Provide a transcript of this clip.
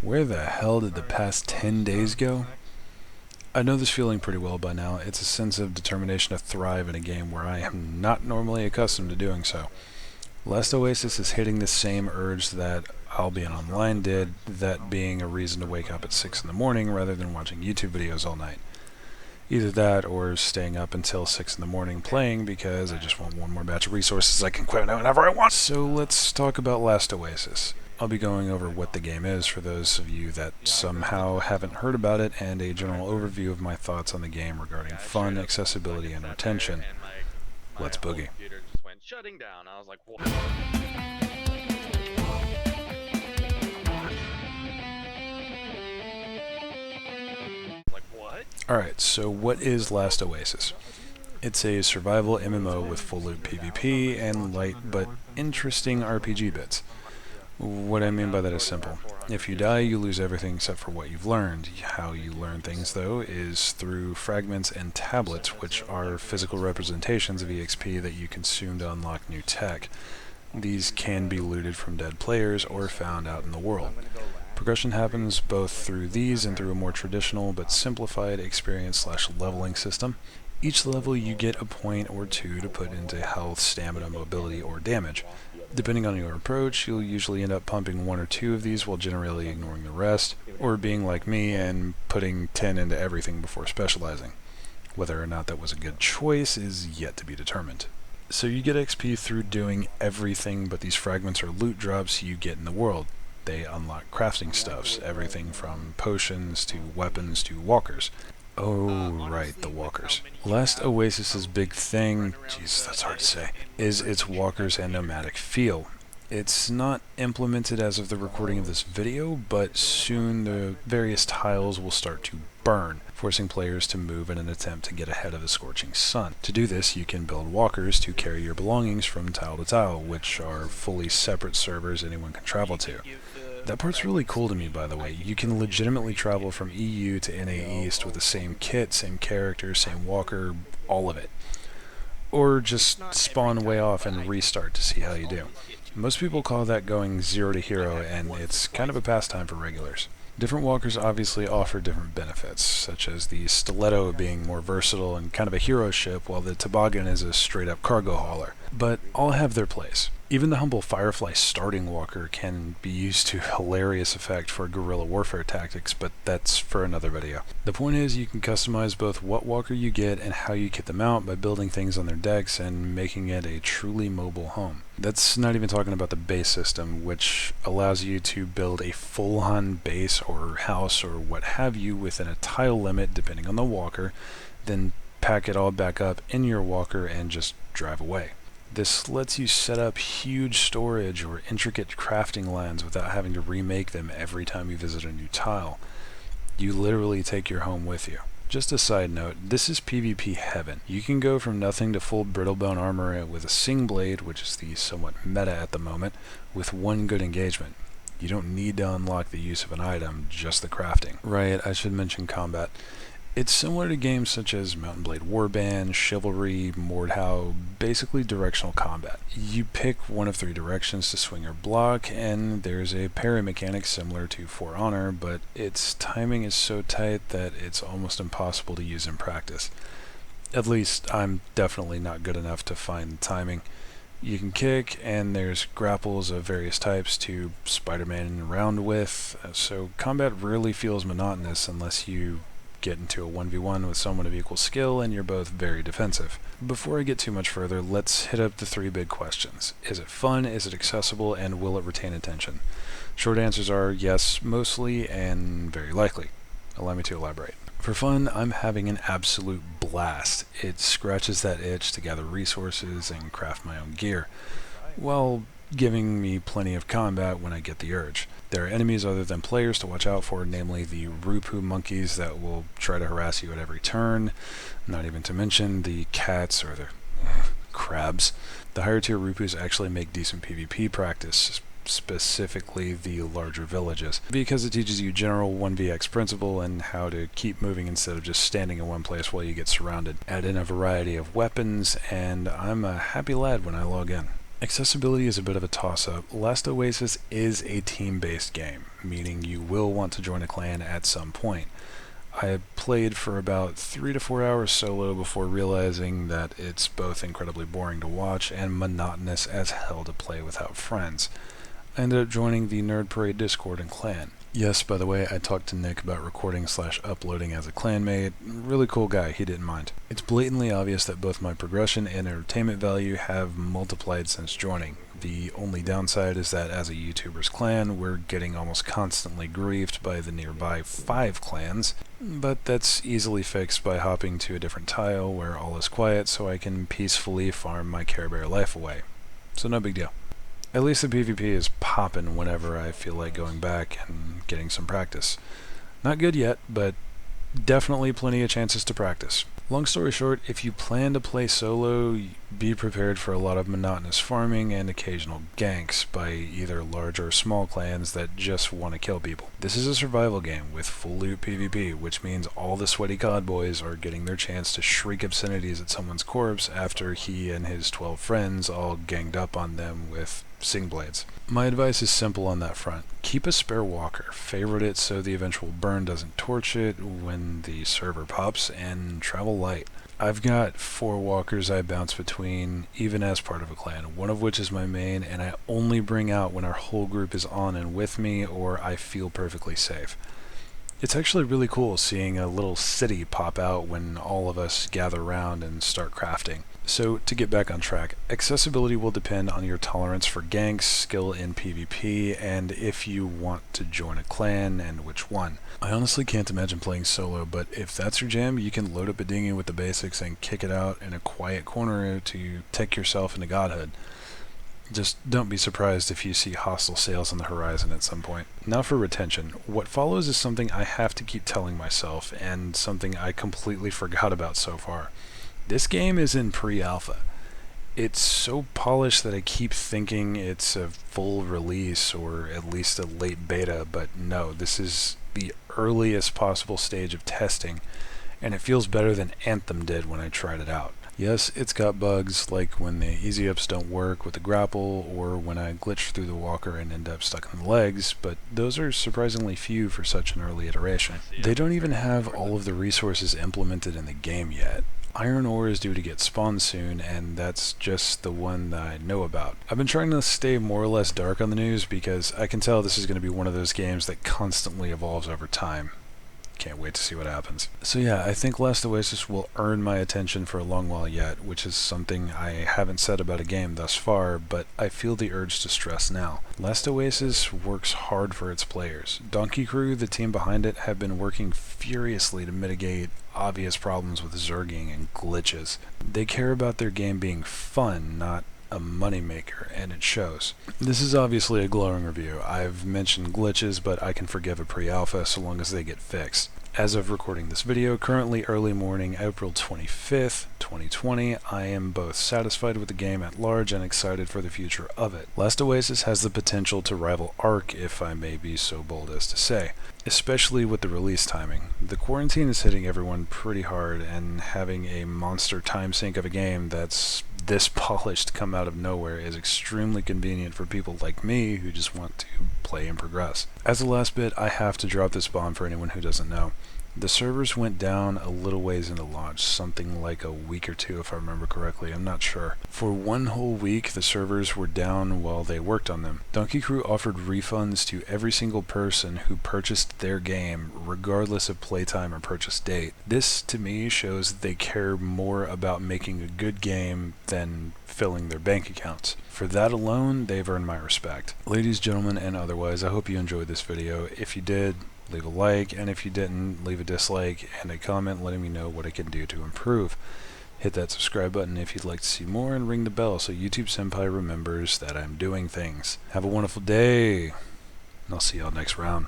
Where the hell did the past 10 days go? I know this feeling pretty well by now. It's a sense of determination to thrive in a game where I am not normally accustomed to doing so. Last Oasis is hitting the same urge that Albion Online did, that being a reason to wake up at 6 in the morning rather than watching YouTube videos all night. Either that or staying up until 6 in the morning playing because I just want one more batch of resources I can quit whenever I want. So let's talk about Last Oasis. I'll be going over what the game is for those of you that somehow haven't heard about it, and a general overview of my thoughts on the game regarding fun, accessibility, and retention. Let's boogie. Shutting down. I was like, what? Alright, so what is Last Oasis? It's a survival MMO with full loot PvP and light but interesting RPG bits. What I mean by that is simple. If you die, you lose everything except for what you've learned. How you learn things, though, is through fragments and tablets, which are physical representations of EXP that you consume to unlock new tech. These can be looted from dead players or found out in the world. Progression happens both through these and through a more traditional but simplified experience/leveling system. Each level you get a point or two to put into health, stamina, mobility, or damage. Depending on your approach, you'll usually end up pumping one or two of these while generally ignoring the rest, or being like me and putting 10 into everything before specializing. Whether or not that was a good choice is yet to be determined. So you get XP through doing everything but these fragments or loot drops you get in the world. They unlock crafting stuffs, everything from potions to weapons to walkers. Oh, right, the walkers. Last Oasis's big thing, jeez, that's hard to say, is its walkers and nomadic feel. It's not implemented as of the recording of this video, but soon the various tiles will start to burn, forcing players to move in an attempt to get ahead of the scorching sun. To do this, you can build walkers to carry your belongings from tile to tile, which are fully separate servers anyone can travel to. That part's really cool to me, by the way. You can legitimately travel from EU to NA East with the same kit, same character, same walker, all of it. Or just spawn way off and restart to see how you do. Most people call that going 0 to hero, and it's kind of a pastime for regulars. Different walkers obviously offer different benefits, such as the stiletto being more versatile and kind of a hero ship, while the toboggan is a straight-up cargo hauler. But all have their place. Even the humble Firefly starting walker can be used to hilarious effect for guerrilla warfare tactics, but that's for another video. The point is, you can customize both what walker you get and how you kit them out by building things on their decks and making it a truly mobile home. That's not even talking about the base system, which allows you to build a full-on base or house or what have you within a tile limit depending on the walker, then pack it all back up in your walker and just drive away. This lets you set up huge storage or intricate crafting lands without having to remake them every time you visit a new tile. You literally take your home with you. Just a side note, this is PvP heaven. You can go from nothing to full brittlebone armor with a sing blade, which is the somewhat meta at the moment, with one good engagement. You don't need to unlock the use of an item, just the crafting. Right, I should mention combat. It's similar to games such as Mountain Blade Warband, Chivalry, Mordhau, basically directional combat. You pick one of 3 directions to swing or block, and there's a parry mechanic similar to For Honor, but its timing is so tight that it's almost impossible to use in practice. At least, I'm definitely not good enough to find the timing. You can kick, and there's grapples of various types to Spider-Man around with, so combat rarely feels monotonous unless you get into a 1v1 with someone of equal skill and you're both very defensive. Before I get too much further, let's hit up the 3 big questions. Is it fun, is it accessible, and will it retain attention? Short answers are yes, mostly, and very likely. Allow me to elaborate. For fun, I'm having an absolute blast. It scratches that itch to gather resources and craft my own gear, while giving me plenty of combat when I get the urge. There are enemies other than players to watch out for, namely the Rupu monkeys that will try to harass you at every turn, not even to mention the cats or the crabs. The higher tier Rupus actually make decent PvP practice, specifically the larger villages, because it teaches you general 1vx principle and how to keep moving instead of just standing in one place while you get surrounded. Add in a variety of weapons, and I'm a happy lad when I log in. Accessibility is a bit of a toss-up. Last Oasis is a team-based game, meaning you will want to join a clan at some point. I played for about 3 to 4 hours solo before realizing that it's both incredibly boring to watch and monotonous as hell to play without friends. I ended up joining the Nerd Parade Discord and clan. Yes, by the way, I talked to Nick about recording/uploading as a clanmate. Really cool guy, he didn't mind. It's blatantly obvious that both my progression and entertainment value have multiplied since joining. The only downside is that as a YouTuber's clan, we're getting almost constantly griefed by the nearby 5 clans, but that's easily fixed by hopping to a different tile where all is quiet so I can peacefully farm my Care Bear life away. So no big deal. At least the PvP is poppin' whenever I feel like going back and getting some practice. Not good yet, but definitely plenty of chances to practice. Long story short, if you plan to play solo, be prepared for a lot of monotonous farming and occasional ganks by either large or small clans that just want to kill people. This is a survival game with full loot PvP, which means all the sweaty COD boys are getting their chance to shriek obscenities at someone's corpse after he and his 12 friends all ganged up on them with sing blades. My advice is simple on that front. Keep a spare walker, favorite it so the eventual burn doesn't torch it when the server pops, and travel light. I've got 4 walkers I bounce between even as part of a clan, one of which is my main, and I only bring out when our whole group is on and with me or I feel perfectly safe. It's actually really cool seeing a little city pop out when all of us gather around and start crafting. So, to get back on track, accessibility will depend on your tolerance for ganks, skill in PvP, and if you want to join a clan, and which one. I honestly can't imagine playing solo, but if that's your jam, you can load up a dinghy with the basics and kick it out in a quiet corner to tech yourself into godhood. Just don't be surprised if you see hostile sails on the horizon at some point. Now for retention. What follows is something I have to keep telling myself, and something I completely forgot about so far. This game is in pre-alpha. It's so polished that I keep thinking it's a full release or at least a late beta, but no, this is the earliest possible stage of testing, and it feels better than Anthem did when I tried it out. Yes, it's got bugs, like when the easy ups don't work with the grapple, or when I glitch through the walker and end up stuck in the legs, but those are surprisingly few for such an early iteration. They don't even have all of the resources implemented in the game yet. Iron ore is due to get spawned soon, and that's just the one that I know about. I've been trying to stay more or less dark on the news because I can tell this is going to be one of those games that constantly evolves over time. Can't wait to see what happens. So yeah, I think Last Oasis will earn my attention for a long while yet, which is something I haven't said about a game thus far, but I feel the urge to stress now. Last Oasis works hard for its players. Donkey Crew, the team behind it, have been working furiously to mitigate obvious problems with zerging and glitches. They care about their game being fun, not a moneymaker, and it shows. This is obviously a glowing review. I've mentioned glitches, but I can forgive a pre-alpha so long as they get fixed. As of recording this video, currently early morning, April 25th, 2020, I am both satisfied with the game at large and excited for the future of it. Last Oasis has the potential to rival Ark, if I may be so bold as to say, especially with the release timing. The quarantine is hitting everyone pretty hard, and having a monster time sink of a game that's this polished come out of nowhere is extremely convenient for people like me who just want to play and progress. As a last bit, I have to drop this bomb for anyone who doesn't know. The servers went down a little ways into launch, something like a week or 2 if I remember correctly, I'm not sure. For 1 whole week, the servers were down while they worked on them. Donkey Crew offered refunds to every single person who purchased their game, regardless of playtime or purchase date. This, to me, shows that they care more about making a good game than filling their bank accounts. For that alone, they've earned my respect. Ladies, gentlemen, and otherwise, I hope you enjoyed this video. If you did, leave a like, and if you didn't, leave a dislike and a comment letting me know what I can do to improve. Hit that subscribe button if you'd like to see more, and ring the bell so YouTube Senpai remembers that I'm doing things. Have a wonderful day, and I'll see y'all next round.